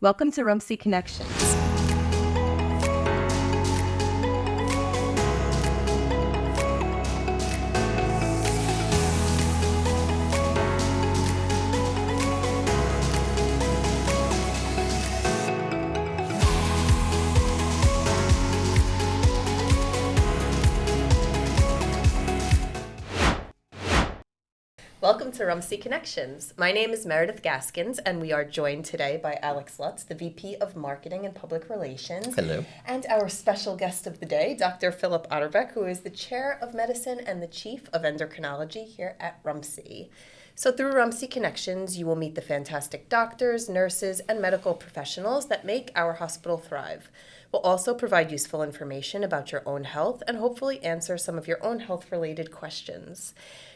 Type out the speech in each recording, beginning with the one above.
Welcome to RUMC Connections. Welcome to RUMC Connections. My name is Meredith Gaskins, and we are joined today by Alex Lutz, the VP of Marketing and Public Relations. Hello. And our special guest of the day, Dr. Philip Otterbeck, who is the Chair of Medicine and the Chief of Endocrinology here at RUMC. So through RUMC Connections, you will meet the fantastic doctors, nurses, and medical professionals that make our hospital thrive. We'll also provide useful information about your own health and hopefully answer some of your own health-related questions.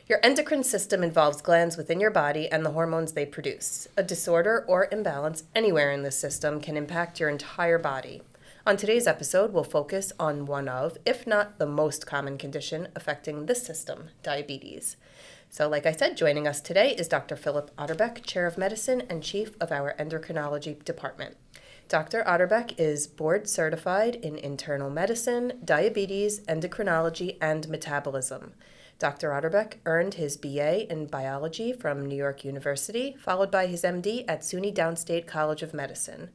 Your endocrine system involves glands within your body and the hormones they produce. A disorder or imbalance anywhere in this system can impact your entire body. On today's episode, we'll focus on one of, if not the most common condition affecting this system, diabetes. So like I said, joining us today is Dr. Philip Otterbeck, Chair of Medicine and Chief of our Endocrinology Department. Dr. Otterbeck is board certified in internal medicine, diabetes, endocrinology, and metabolism. Dr. Otterbeck earned his BA in biology from New York University, followed by his MD at SUNY Downstate College of Medicine.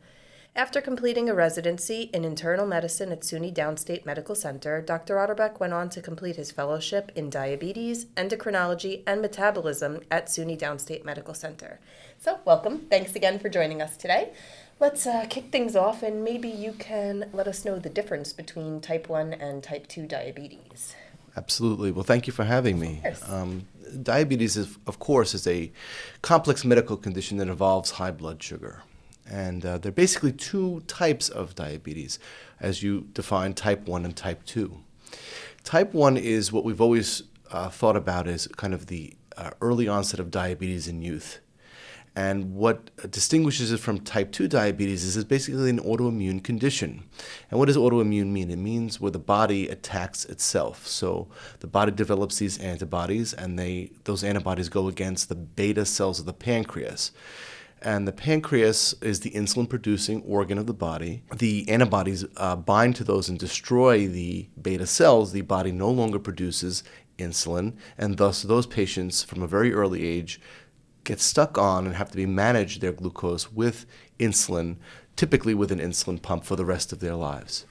After completing a residency in internal medicine at SUNY Downstate Medical Center, Dr. Otterbeck went on to complete his fellowship in diabetes, endocrinology, and metabolism at SUNY Downstate Medical Center. So welcome. Thanks again for joining us today. Let's kick things off, and maybe you can let us know the difference between type 1 and type 2 diabetes. Absolutely. Well, thank you for having me. Of course. Diabetes, of course, is a complex medical condition that involves high blood sugar. And there are basically two types of diabetes, as you define type 1 and type 2. Type 1 is what we've always thought about as kind of the early onset of diabetes in youth. And what distinguishes it from type 2 diabetes is it's basically an autoimmune condition. And what does autoimmune mean? It means where the body attacks itself. So the body develops these antibodies, and those antibodies go against the beta cells of the pancreas. And the pancreas is the insulin-producing organ of the body. The antibodies bind to those and destroy the beta cells. The body no longer produces insulin, and thus those patients from a very early age get stuck on and have to be managed their glucose with insulin, typically with an insulin pump for the rest of their lives.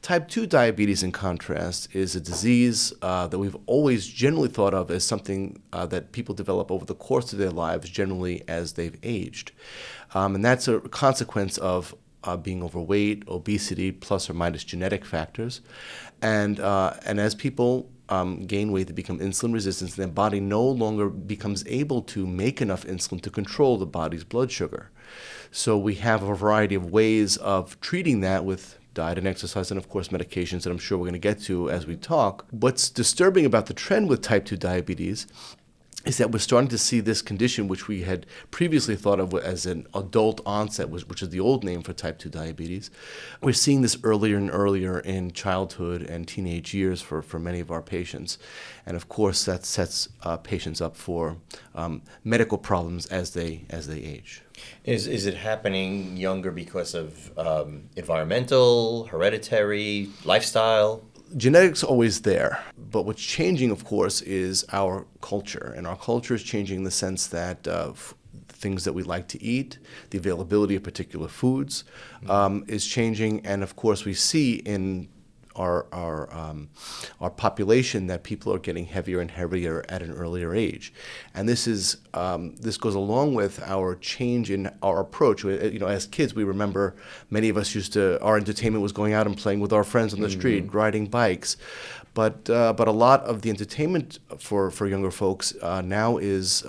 Type 2 diabetes, in contrast, is a disease that we've always generally thought of as something that people develop over the course of their lives, generally as they've aged. And that's a consequence of being overweight, obesity, plus or minus genetic factors. And as people gain weight, they become insulin resistant, and their body no longer becomes able to make enough insulin to control the body's blood sugar. So we have a variety of ways of treating that with diet and exercise and, of course, medications that I'm sure we're going to get to as we talk. What's disturbing about the trend with type 2 diabetes is that we're starting to see this condition, which we had previously thought of as an adult onset, which is the old name for type 2 diabetes. We're seeing this earlier and earlier in childhood and teenage years for many of our patients. And of course, that sets patients up for medical problems as they age. Is it happening younger because of environmental, hereditary, lifestyle? Genetics are always there, but what's changing, of course, is our culture. And our culture is changing in the sense that things that we like to eat, the availability of particular foods is changing. And of course, we see in our population that people are getting heavier and heavier at an earlier age, and this goes along with our change in our approach. You know, as kids, we remember many of us our entertainment was going out and playing with our friends on the street, riding bikes, but a lot of the entertainment for younger folks now is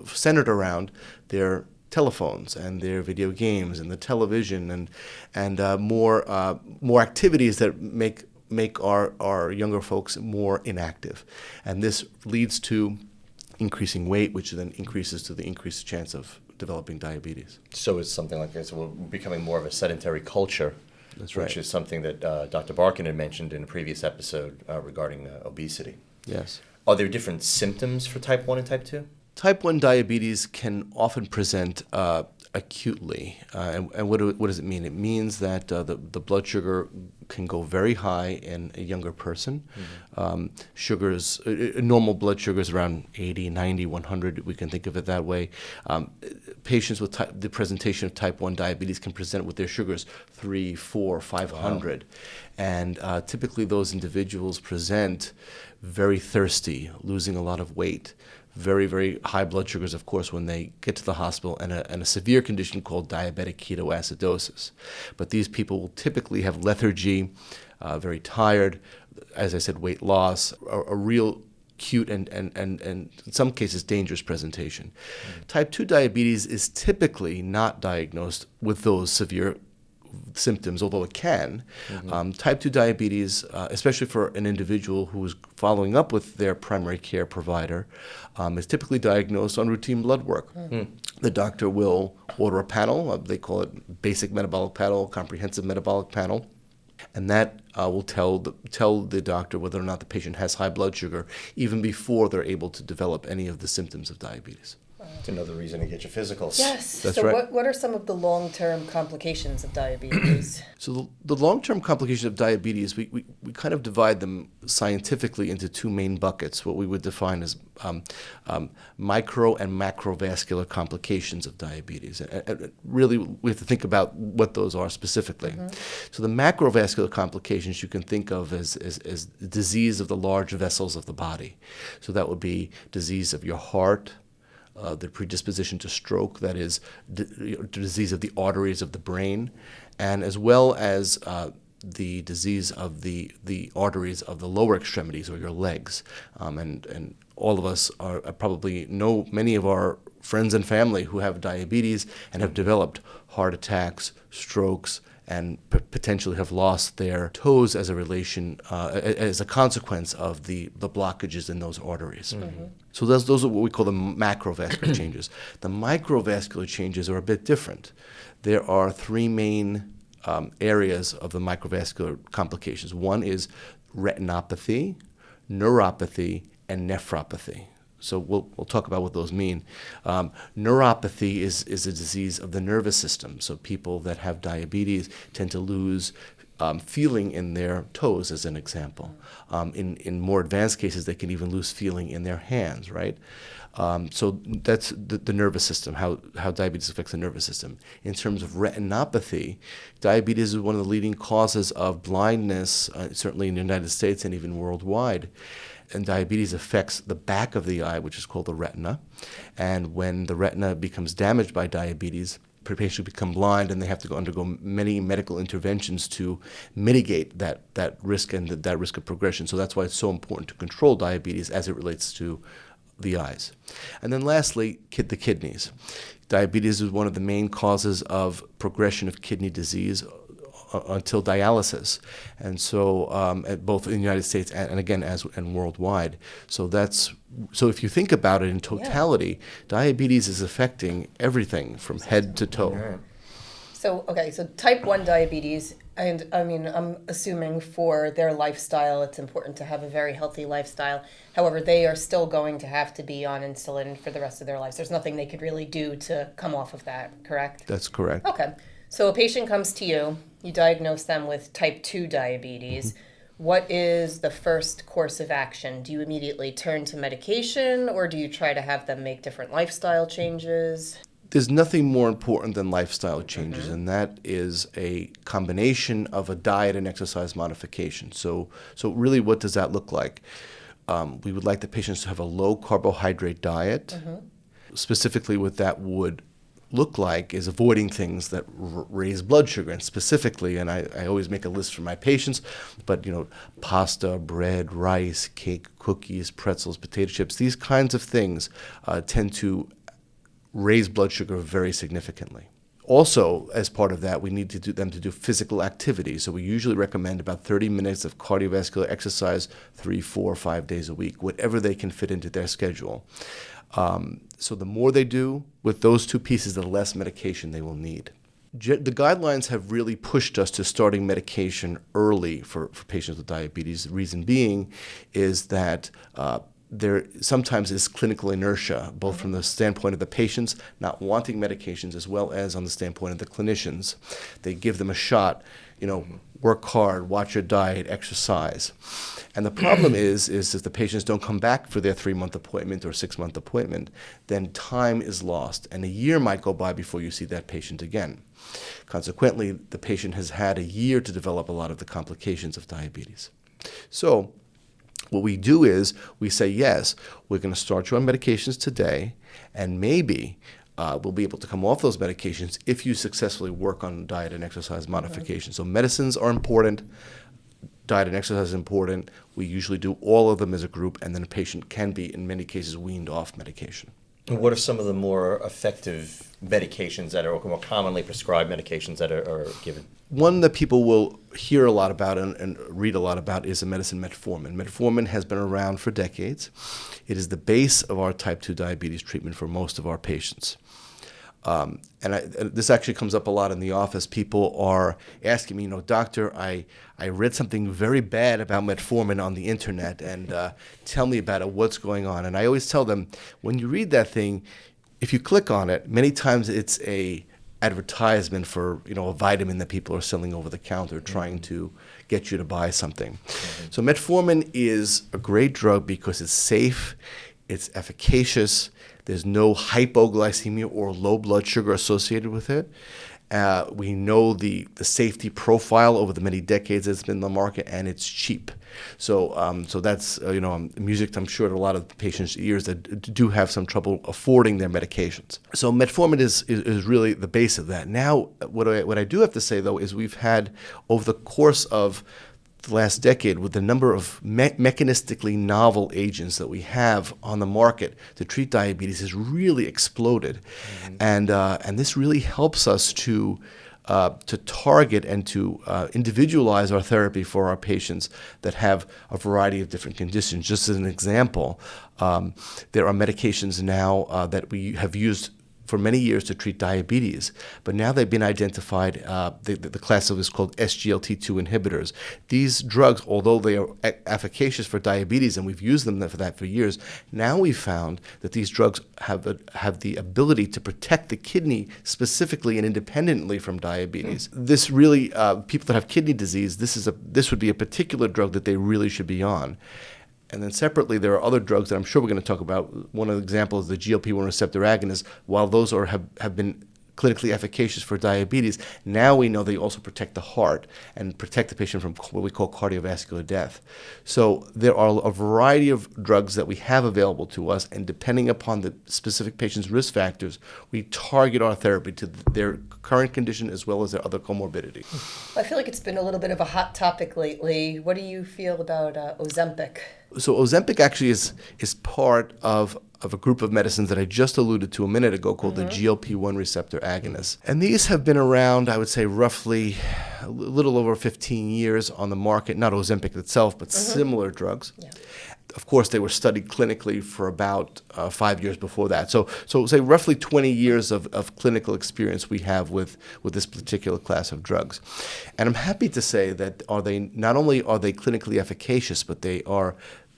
centered around their telephones and their video games and the television and more activities that make our younger folks more inactive. And this leads to increasing weight, which then increases to the increased chance of developing diabetes. So it's something like this. We're becoming more of a sedentary culture. That's right. Which is something that Dr. Barkin had mentioned in a previous episode regarding obesity. Yes. Are there different symptoms for type 1 and type 2? Type 1 diabetes can often present acutely. And what does it mean? It means that the blood sugar can go very high in a younger person. Sugars, normal blood sugar is around 80, 90, 100. We can think of it that way. Patients with the presentation of type 1 diabetes can present with their sugars 3, 4, 500. Wow. And typically those individuals present very thirsty, losing a lot of weight. Very, very high blood sugars, of course, when they get to the hospital, and a severe condition called diabetic ketoacidosis. But these people will typically have lethargy, very tired, as I said, weight loss, a real acute and in some cases dangerous presentation. Type 2 diabetes is typically not diagnosed with those severe symptoms, although it can. Type 2 diabetes, especially for an individual who is following up with their primary care provider, is typically diagnosed on routine blood work. The doctor will order a panel, they call it basic metabolic panel, comprehensive metabolic panel, and that will tell the doctor whether or not the patient has high blood sugar even before they're able to develop any of the symptoms of diabetes. It's another reason to get your physicals. Yes. That's so right. what are some of the long-term complications of diabetes? So the long-term complications of diabetes, we kind of divide them scientifically into two main buckets, what we would define as micro and macrovascular complications of diabetes. And really, we have to think about what those are specifically. So the macrovascular complications you can think of as disease of the large vessels of the body. So that would be disease of your heart, the predisposition to stroke, that is, disease of the arteries of the brain, and as well as the disease of the arteries of the lower extremities or your legs. And all of us probably know many of our friends and family who have diabetes and have developed heart attacks, strokes, and potentially have lost their toes as a consequence of the blockages in those arteries. So those are what we call the macrovascular changes. The microvascular changes are a bit different. There are three main areas of the microvascular complications. One is retinopathy, neuropathy, and nephropathy. So we'll talk about what those mean. Neuropathy is a disease of the nervous system. So people that have diabetes tend to lose feeling in their toes, as an example. In more advanced cases, they can even lose feeling in their hands, right? So that's the nervous system, how diabetes affects the nervous system. In terms of retinopathy, diabetes is one of the leading causes of blindness, certainly in the United States and even worldwide. And diabetes affects the back of the eye, which is called the retina. And when the retina becomes damaged by diabetes, patients become blind, and they have to undergo many medical interventions to mitigate that risk and that risk of progression. So that's why it's so important to control diabetes as it relates to the eyes. And then lastly, the kidneys. Diabetes is one of the main causes of progression of kidney disease until dialysis, and so both in the United States and again and worldwide. So if you think about it in totality, diabetes is affecting everything from head to toe. Right. So type 1 diabetes, and I mean, I'm assuming for their lifestyle, it's important to have a very healthy lifestyle. However, they are still going to have to be on insulin for the rest of their lives. There's nothing they could really do to come off of that, correct? That's correct. Okay. So a patient comes to you, you diagnose them with type 2 diabetes. What is the first course of action? Do you immediately turn to medication, or do you try to have them make different lifestyle changes? There's nothing more important than lifestyle changes, and that is a combination of a diet and exercise modification. So really, what does that look like? We would like the patients to have a low carbohydrate diet. Specifically, what that would look like is avoiding things that raise blood sugar, and specifically, and I always make a list for my patients, but pasta, bread, rice, cake, cookies, pretzels, potato chips, these kinds of things tend to raise blood sugar very significantly. Also, as part of that, we need to them to do physical activity. So we usually recommend about 30 minutes of cardiovascular exercise 3, 4, 5 days a week, whatever they can fit into their schedule. So the more they do with those two pieces, the less medication they will need. The guidelines have really pushed us to starting medication early for patients with diabetes. The reason being is that there sometimes is clinical inertia, both from the standpoint of the patients not wanting medications as well as on the standpoint of the clinicians. They give them a shot, work hard, watch your diet, exercise. And the problem is if the patients don't come back for their 3-month appointment or 6-month appointment, then time is lost. And a year might go by before you see that patient again. Consequently, the patient has had a year to develop a lot of the complications of diabetes. So what we do is we say, yes, we're going to start you on medications today, and maybe we'll be able to come off those medications if you successfully work on diet and exercise modification. So medicines are important. Diet and exercise is important. We usually do all of them as a group, and then a patient can be, in many cases, weaned off medication. And what are some of the more effective medications that are more commonly prescribed medications that are given? One that people will hear a lot about and read a lot about is the medicine metformin. Metformin has been around for decades. It is the base of our type 2 diabetes treatment for most of our patients. This actually comes up a lot in the office. People are asking me, doctor, I read something very bad about metformin on the internet, and tell me about it, what's going on? And I always tell them, when you read that thing, if you click on it, many times it's a advertisement for a vitamin that people are selling over the counter, trying to get you to buy something. So metformin is a great drug because it's safe, it's efficacious. There's no hypoglycemia or low blood sugar associated with it. We know the safety profile over the many decades it's been in the market, and it's cheap. So that's music, I'm sure, to a lot of patients' ears that do have some trouble affording their medications. So metformin is really the base of that. Now, what I do have to say, though, is we've had, over the course of the last decade, with the number of mechanistically novel agents that we have on the market to treat diabetes, has really exploded. And this really helps us to target and to individualize our therapy for our patients that have a variety of different conditions. Just as an example, there are medications now that we have used for many years to treat diabetes, but now they've been identified, the class of is called SGLT2 inhibitors. These drugs, although they are efficacious for diabetes, and we've used them for that for years, now we've found that these drugs have the ability to protect the kidney specifically and independently from diabetes. This really, people that have kidney disease, this would be a particular drug that they really should be on. And then separately, there are other drugs that I'm sure we're going to talk about. One of the examples is the GLP-1 receptor agonists. While those have been clinically efficacious for diabetes, now we know they also protect the heart and protect the patient from what we call cardiovascular death. So there are a variety of drugs that we have available to us, and depending upon the specific patient's risk factors, we target our therapy to their current condition as well as their other comorbidity. I feel like it's been a little bit of a hot topic lately. What do you feel about Ozempic? So Ozempic actually is part of a group of medicines that I just alluded to a minute ago called the GLP-1 receptor agonists. And these have been around, I would say, roughly a little over 15 years on the market, not Ozempic itself, but similar drugs. Yeah. Of course, they were studied clinically for about 5 years before that. So say roughly 20 years of clinical experience we have with this particular class of drugs. And I'm happy to say that not only are they clinically efficacious, but they are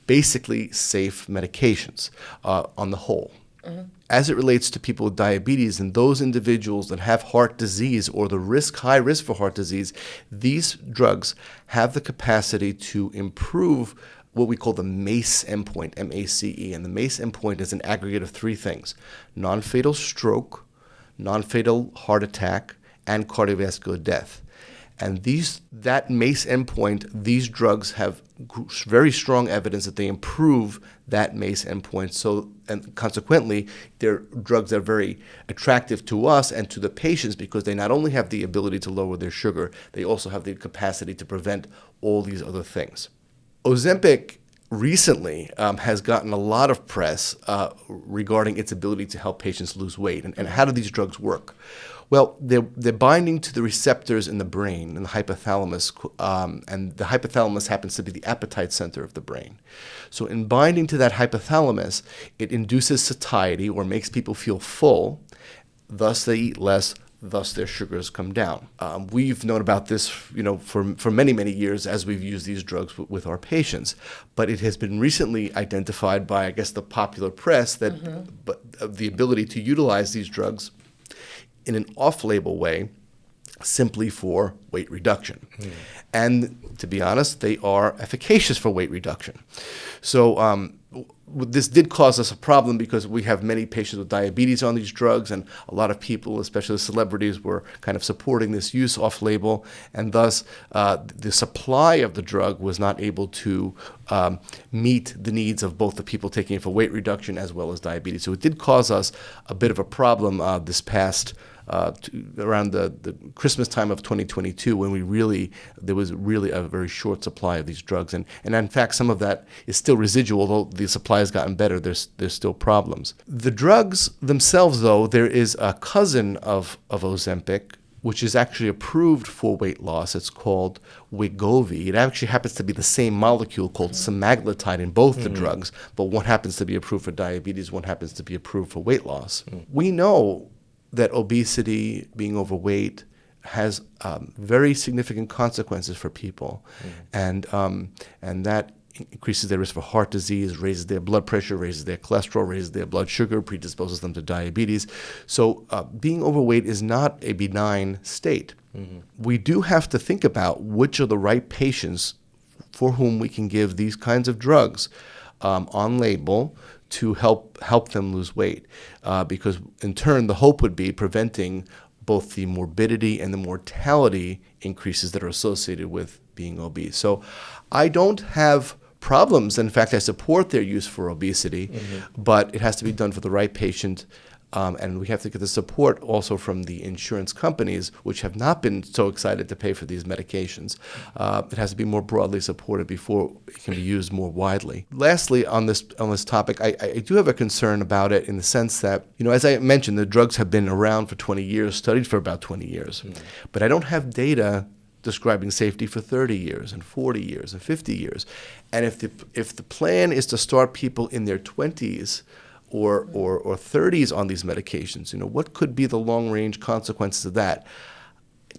basically safe medications on the whole. As it relates to people with diabetes and those individuals that have heart disease or the high risk for heart disease, these drugs have the capacity to improve what we call the MACE endpoint, M-A-C-E. And the MACE endpoint is an aggregate of 3 things: non-fatal stroke, non-fatal heart attack, and cardiovascular death. And that MACE endpoint, these drugs have very strong evidence that they improve that MACE endpoint. So, and consequently, they're drugs that are very attractive to us and to the patients because they not only have the ability to lower their sugar, they also have the capacity to prevent all these other things. Ozempic recently has gotten a lot of press regarding its ability to help patients lose weight. And how do these drugs work? Well, they're binding to the receptors in the brain, in the hypothalamus, and the hypothalamus happens to be the appetite center of the brain. So in binding to that hypothalamus, it induces satiety or makes people feel full. Thus, they eat less. thus their sugars come down. We've known about this, for many, many years as we've used these drugs with our patients. But it has been recently identified by, I guess, the popular press that the ability to utilize these drugs in an off-label way simply for weight reduction. And to be honest, they are efficacious for weight reduction. So this did cause us a problem because we have many patients with diabetes on these drugs, and a lot of people, especially celebrities, were kind of supporting this use off-label, and thus the supply of the drug was not able to meet the needs of both the people taking it for weight reduction as well as diabetes. So it did cause us a bit of a problem this past around the Christmas time of 2022, when there was really a very short supply of these drugs, and in fact some of that is still residual. Although the supply has gotten better, there's still problems. The drugs themselves, though, there is a cousin of Ozempic, which is actually approved for weight loss. It's called Wegovy. It actually happens to be the same molecule called semaglutide in both the drugs, but one happens to be approved for diabetes, one happens to be approved for weight loss. We know that obesity, being overweight, has very significant consequences for people, and that increases their risk for heart disease, raises their blood pressure, raises their cholesterol, raises their blood sugar, predisposes them to diabetes. So being overweight is not a benign state. We do have to think about which are the right patients for whom we can give these kinds of drugs on label to help them lose weight, because in turn the hope would be preventing both the morbidity and the mortality increases that are associated with being obese. So I don't have problems. In fact, I support their use for obesity, but it has to be done for the right patient. And we have to get the support also from the insurance companies, which have not been so excited to pay for these medications. It has to be more broadly supported before it can be used more widely. Lastly, on this topic, I do have a concern about it in the sense that, as I mentioned, the drugs have been around for 20 years, studied for about 20 years. But I don't have data describing safety for 30 years and 40 years and 50 years. And if the plan is to start people in their 20s or 30s on these medications, what could be the long-range consequences of that?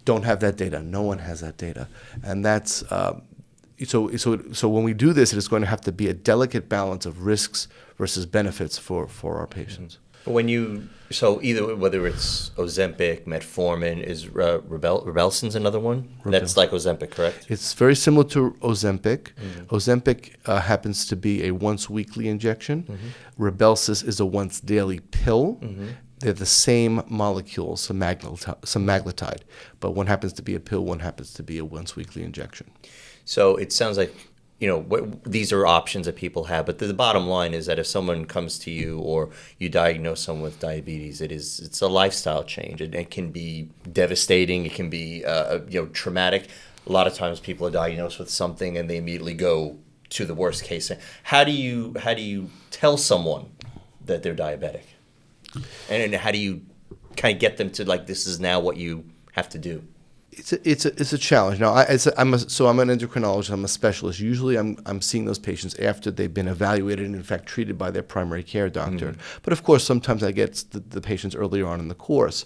Don't have that data. No one has that data. And that's so when we do this, it is going to have to be a delicate balance of risks versus benefits for our patients. So either whether it's Ozempic, metformin, is Rybelsun's another one? That's like Ozempic, correct? It's very similar to Ozempic. Ozempic happens to be a once-weekly injection. Rybelsus is a once-daily pill. They're the same molecule, semaglutide, but one happens to be a pill, one happens to be a once-weekly injection. So it sounds like these are options that people have, but the bottom line is that if someone comes to you or you diagnose someone with diabetes, it's a lifestyle change. It can be devastating. It can be traumatic. A lot of times people are diagnosed with something and they immediately go to the worst case. How do you tell someone that they're diabetic, and how do you kind of get them to this is now what you have to do? It's a challenge. Now, I'm an endocrinologist. I'm a specialist. Usually, I'm seeing those patients after they've been evaluated and, in fact, treated by their primary care doctor. But of course, sometimes I get the patients earlier on in the course.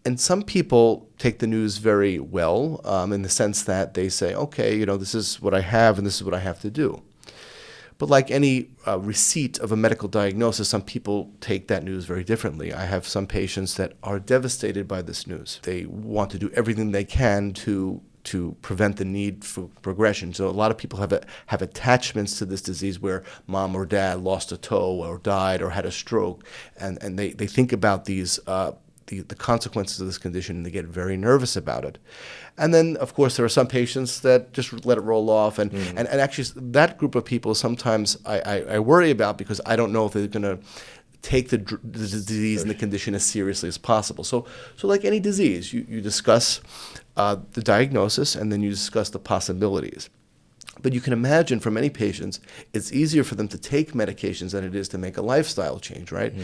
And some people take the news very well, in the sense that they say, okay, this is what I have and this is what I have to do. But like any receipt of a medical diagnosis, some people take that news very differently. I have some patients that are devastated by this news. They want to do everything they can to prevent the need for progression. So a lot of people have attachments to this disease where mom or dad lost a toe or died or had a stroke, and they think about these the consequences of this condition, and they get very nervous about it. And then, of course, there are some patients that just let it roll off. And actually, that group of people sometimes I worry about, because I don't know if they're going to take the disease and the condition as seriously as possible. So like any disease, you discuss the diagnosis, and then you discuss the possibilities. But you can imagine for many patients, it's easier for them to take medications than it is to make a lifestyle change, right?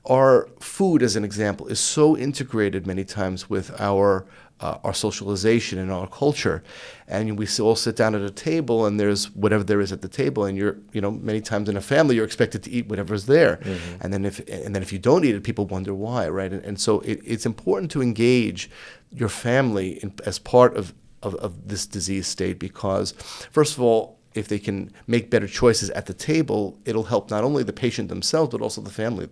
Our food, as an example, is so integrated many times with our our socialization and our culture, and we all sit down at a table, and there's whatever there is at the table, and many times in a family you're expected to eat whatever's there, and then if you don't eat it, people wonder why, right? And so it's important to engage your family as part of this disease state, because first of all, if they can make better choices at the table, it'll help not only the patient themselves but also the family,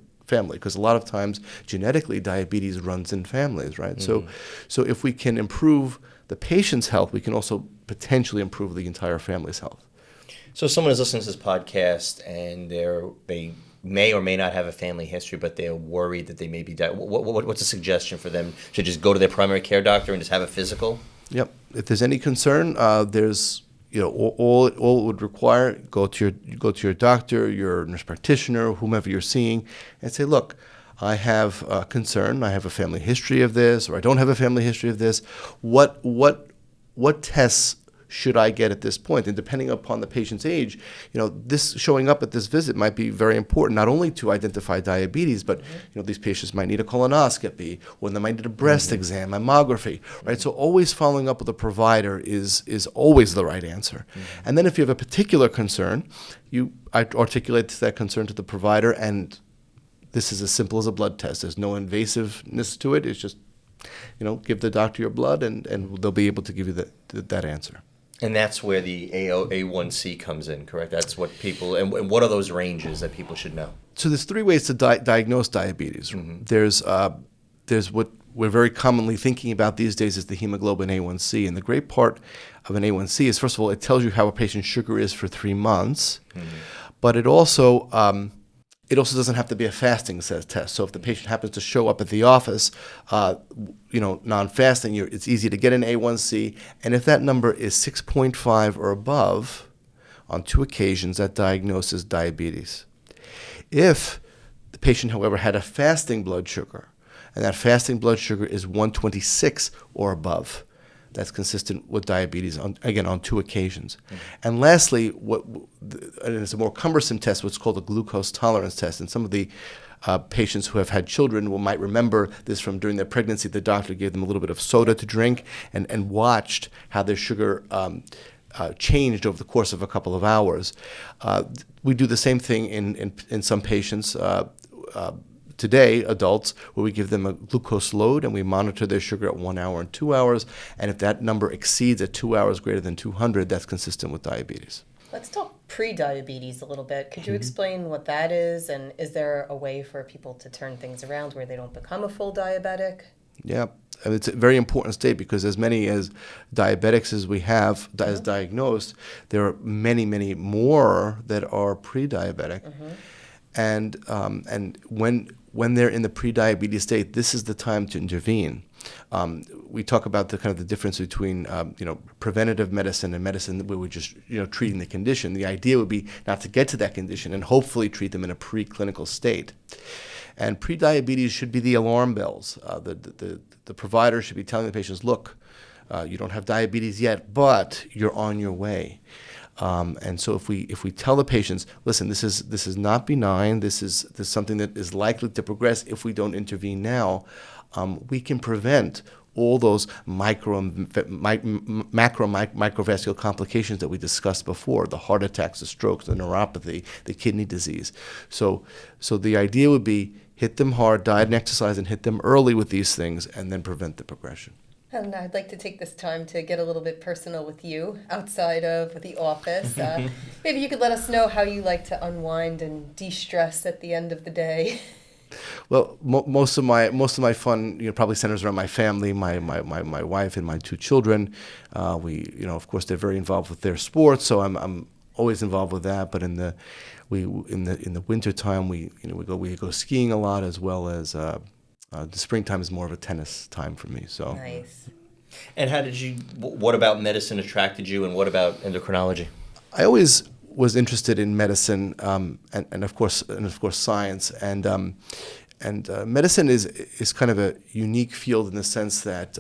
because a lot of times genetically diabetes runs in families, right? So if we can improve the patient's health, we can also potentially improve the entire family's health. So someone is listening to this podcast and they may or may not have a family history, but they're worried that they may be what's a suggestion for them? To just go to their primary care doctor and just have a physical? Yep. If there's any concern, there's all it would require, go to your doctor, your nurse practitioner, whomever you're seeing, and say, look, I have a concern. I have a family history of this, or I don't have a family history of this. What tests should I get at this point? And depending upon the patient's age, this showing up at this visit might be very important, not only to identify diabetes, but these patients might need a colonoscopy, or they might need a breast exam, mammography, right? So always following up with a provider is always the right answer. And then if you have a particular concern, I articulate that concern to the provider, and this is as simple as a blood test. There's no invasiveness to it. It's just, give the doctor your blood, and they'll be able to give you that answer. And that's where the A1C comes in, correct? That's what people, and what are those ranges that people should know? So there's three ways to diagnose diabetes. There's what we're very commonly thinking about these days is the hemoglobin A1C. And the great part of an A1C is, first of all, it tells you how a patient's sugar is for 3 months, but it also doesn't have to be a fasting test. So if the patient happens to show up at the office, non-fasting, it's easy to get an A1C. And if that number is 6.5 or above, on 2 occasions, that diagnoses diabetes. If the patient, however, had a fasting blood sugar, and that fasting blood sugar is 126 or above, that's consistent with diabetes, on 2 occasions. And lastly, and it's a more cumbersome test, what's called a glucose tolerance test. And some of the patients who have had children might remember this from during their pregnancy. The doctor gave them a little bit of soda to drink and watched how their sugar changed over the course of a couple of hours. We do the same thing in some patients today, adults, where we give them a glucose load and we monitor their sugar at 1 hour and 2 hours. And if that number exceeds at 2 hours greater than 200, that's consistent with diabetes. Let's talk pre-diabetes a little bit. Could you explain what that is, and is there a way for people to turn things around where they don't become a full diabetic? Yeah, and it's a very important state, because as many as diabetics as we have as diagnosed, there are many, many more that are pre-diabetic. And when they're in the pre-diabetes state, this is the time to intervene. We talk about the difference between preventative medicine and medicine where we're just treating the condition. The idea would be not to get to that condition and hopefully treat them in a preclinical state. And pre-diabetes should be the alarm bells. The provider should be telling the patients, look, you don't have diabetes yet, but you're on your way. And so if we tell the patients, listen, this is not benign, this is something that is likely to progress if we don't intervene now, we can prevent all those macrovascular complications that we discussed before, the heart attacks, the strokes, the neuropathy, the kidney disease. So the idea would be hit them hard, diet and exercise, and hit them early with these things, and then prevent the progression. And I'd like to take this time to get a little bit personal with you outside of the office. Maybe you could let us know how you like to unwind and de-stress at the end of the day. Well, most of my fun, probably centers around my family, my wife and my 2 children. Of course, they're very involved with their sports, so I'm always involved with that. But in the winter time, we go skiing a lot, as well as the springtime is more of a tennis time for me. So nice. And what about medicine attracted you, and what about endocrinology? I always was interested in medicine, and of course science, and medicine is kind of a unique field in the sense that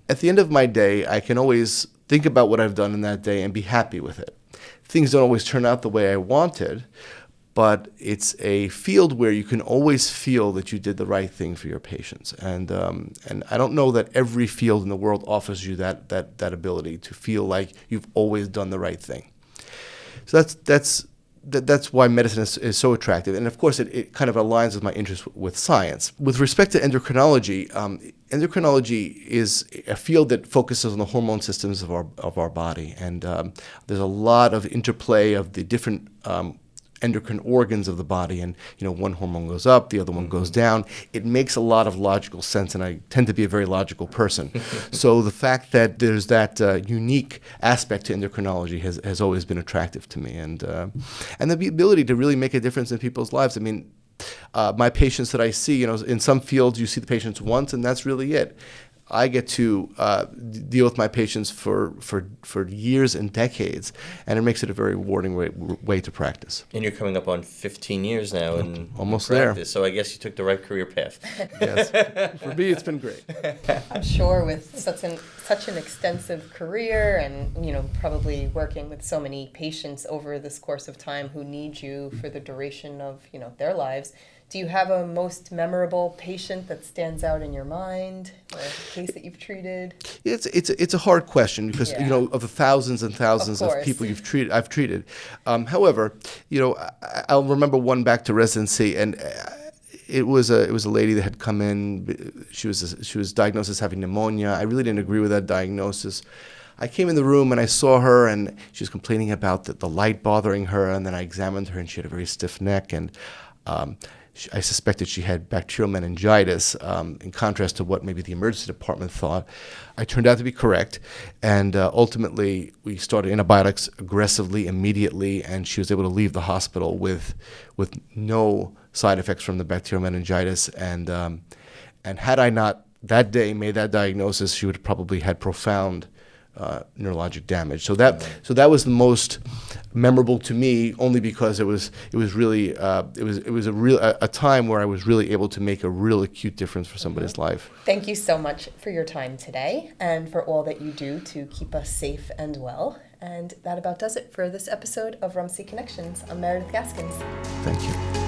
at the end of my day, I can always think about what I've done in that day and be happy with it. Things don't always turn out the way I wanted, but it's a field where you can always feel that you did the right thing for your patients. And I don't know that every field in the world offers you that ability to feel like you've always done the right thing. So that's why medicine is so attractive. And of course, it kind of aligns with my interest with science. With respect to endocrinology, endocrinology is a field that focuses on the hormone systems of our body. And there's a lot of interplay of the different endocrine organs of the body, and one hormone goes up, the other one goes down. It makes a lot of logical sense, and I tend to be a very logical person. So the fact that there's that unique aspect to endocrinology has always been attractive to me, and the ability to really make a difference in people's lives. I mean, my patients that I see, in some fields you see the patients once, and that's really it. I get to deal with my patients for years and decades, and it makes it a very rewarding way to practice. And you're coming up on 15 years now in almost practice, there. So I guess you took the right career path. Yes, for me it's been great. I'm sure with such an extensive career, and probably working with so many patients over this course of time who need you for the duration of their lives. Do you have a most memorable patient that stands out in your mind, or a case that you've treated? It's a hard question because of the thousands and thousands of people I've treated. However, I'll remember one back to residency, and it was a lady that had come in. She was diagnosed as having pneumonia. I really didn't agree with that diagnosis. I came in the room and I saw her, and she was complaining about the light bothering her. And then I examined her, and she had a very stiff neck, and I suspected she had bacterial meningitis, in contrast to what maybe the emergency department thought. I turned out to be correct, and ultimately we started antibiotics aggressively, immediately, and she was able to leave the hospital with no side effects from the bacterial meningitis. And had I not that day made that diagnosis, she would have probably had profound neurologic damage. So that was the most memorable to me, only because it was really a time where I was really able to make a real acute difference for somebody's life. Thank you so much for your time today, and for all that you do to keep us safe and well. And that about does it for this episode of RUMC Connections. I'm Meredith Gaskins. Thank you.